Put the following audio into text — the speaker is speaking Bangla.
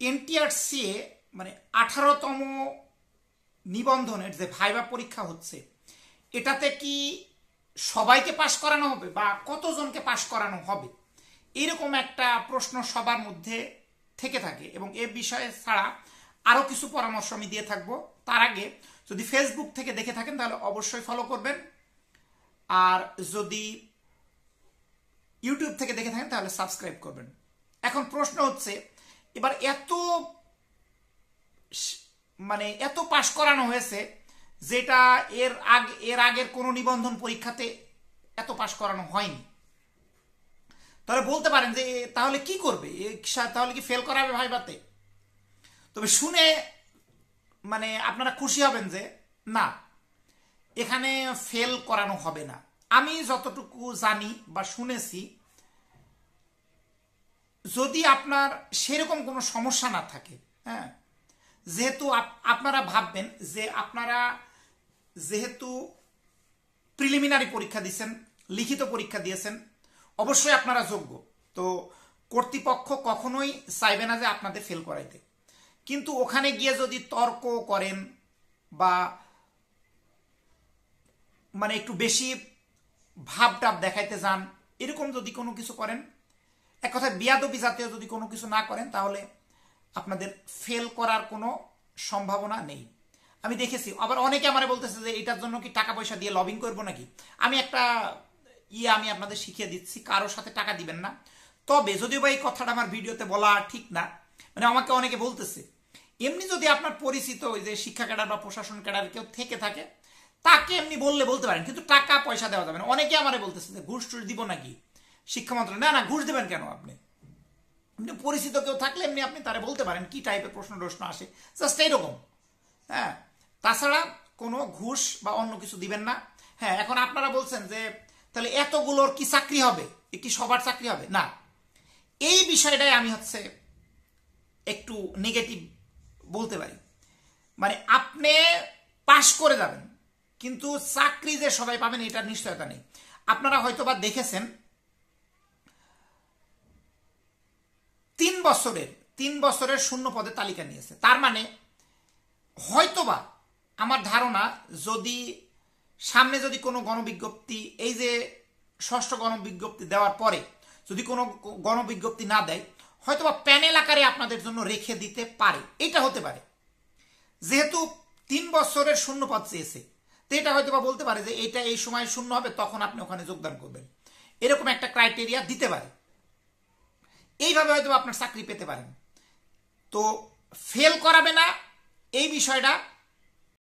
এনটিআরসি এ মানে 18তম নিবন্ধনের যে ভাইবা পরীক্ষা হচ্ছে, এটাতে কি সবাইকে পাশ করানো হবে বা কতজনকে পাশ করানো হবে, এরকম একটা প্রশ্ন সবার মধ্যে থেকে থাকে। এবং এ বিষয়ে ছাড়া আরও কিছু পরামর্শ আমি দিয়ে থাকবো। তার আগে যদি ফেসবুক থেকে দেখে থাকেন তাহলে অবশ্যই ফলো করবেন, আর যদি ইউটিউব থেকে দেখে থাকেন তাহলে সাবস্ক্রাইব করবেন। এখন প্রশ্ন হচ্ছে, এবার এত পাশ করানো হয়েছে যেটা এর আগের কোনো নিবন্ধন পরীক্ষাতে এত পাশ করানো হয়নি। তাহলে বলতে পারেন যে তাহলে কি করবে, তাহলে কি ফেল করাবে ভাইভাতে? তবে শুনে আপনারা খুশি হবেন যে না, এখানে ফেল করানো হবে না। আমি যতটুকু জানি বা শুনেছি, যদি আপনার সেরকম কোনো সমস্যা না থাকে, হ্যাঁ, যেহেতু আপনারা ভাববেন যে আপনারা যেহেতু প্রিলিমিনারি পরীক্ষা দিয়েছেন, লিখিত পরীক্ষা দিয়েছেন, অবশ্যই আপনারা যোগ্য, তো কর্তৃপক্ষ কখনোই চাইবে না যে আপনাদের ফেল করাইতে। কিন্তু ওখানে গিয়ে যদি তর্ক করেন বা একটু বেশি ভাবটাব দেখাইতে যান, এরকম যদি কোনো কিছু করেন, এক কথায় বিয়াদবি জাতীয় যদি কোনো কিছু না করেন, তাহলে আপনাদের ফেল করার কোনো সম্ভাবনা নেই। আমি দেখেছি আবার অনেকে আমারে বলতেছে যে এটার জন্য কি টাকা পয়সা দিয়ে লবিং করবো নাকি। আমি একটা আমি আপনাদের শিখিয়ে দিচ্ছি, কারোর সাথে টাকা দিবেন না। তবে যদিও বা এই কথাটা আমার ভিডিওতে বলা ঠিক না, আমাকে অনেকে বলতেছে, এমনি যদি আপনার পরিচিত ওই যে শিক্ষা ক্যাডার বা প্রশাসন ক্যাডার কেউ থেকে থাকে, তাকে এমনি বলতে পারেন, কিন্তু টাকা পয়সা দেওয়া যাবে না। অনেকে আমারে বলতেছে যে ঘুষ টুস দিব নাকি শিক্ষা মন্ত্রণালয়। না, ঘুষ দেবেন কেন? আপনি পরিচিত কেউ থাকলে এমনি আপনি তারা বলতে পারেন কি টাইপের প্রশ্ন আসে, জাস্ট এইরকম। হ্যাঁ, তাছাড়া কোনো ঘুষ বা অন্য কিছু দিবেন না। হ্যাঁ, এখন আপনারা বলছেন যে তাহলে এতগুলোর কি চাকরি হবে, কি সবার চাকরি হবে? না, এই বিষয়টাই আমি একটু নেগেটিভ বলতে পারি। আপনি পাশ করে যাবেন, কিন্তু চাকরি যে সবাই পাবেন এটার নিশ্চয়তা নেই। আপনারা হয়তোবা দেখেছেন 3 বছরের শূন্য পদে তালিকা নিয়েছে। তার মানে হয়তোবা আমার ধারণা, যদি সামনে যদি কোনো গণবিজ্ঞপ্তি, এই যে 6ষ্ঠ গণবিজ্ঞপ্তি দেওয়ার পরে যদি কোনো গণবিজ্ঞপ্তি না দেয়, হয়তোবা প্যানেল আকারে আপনাদের জন্য রেখে দিতে পারে। এটা হতে পারে, যেহেতু 3 বছরের শূন্য পদ চেয়েছে, তো এটা হয়তোবা বলতে পারে যে এটা এই সময় শূন্য হবে, তখন আপনি ওখানে যোগদান করবেন, এরকম একটা ক্রাইটেরিয়া দিতে পারে। এইভাবে হয়তো আপনার চাকরি পেতে পারেন। তো ফেল করাবে না এই বিষয়টা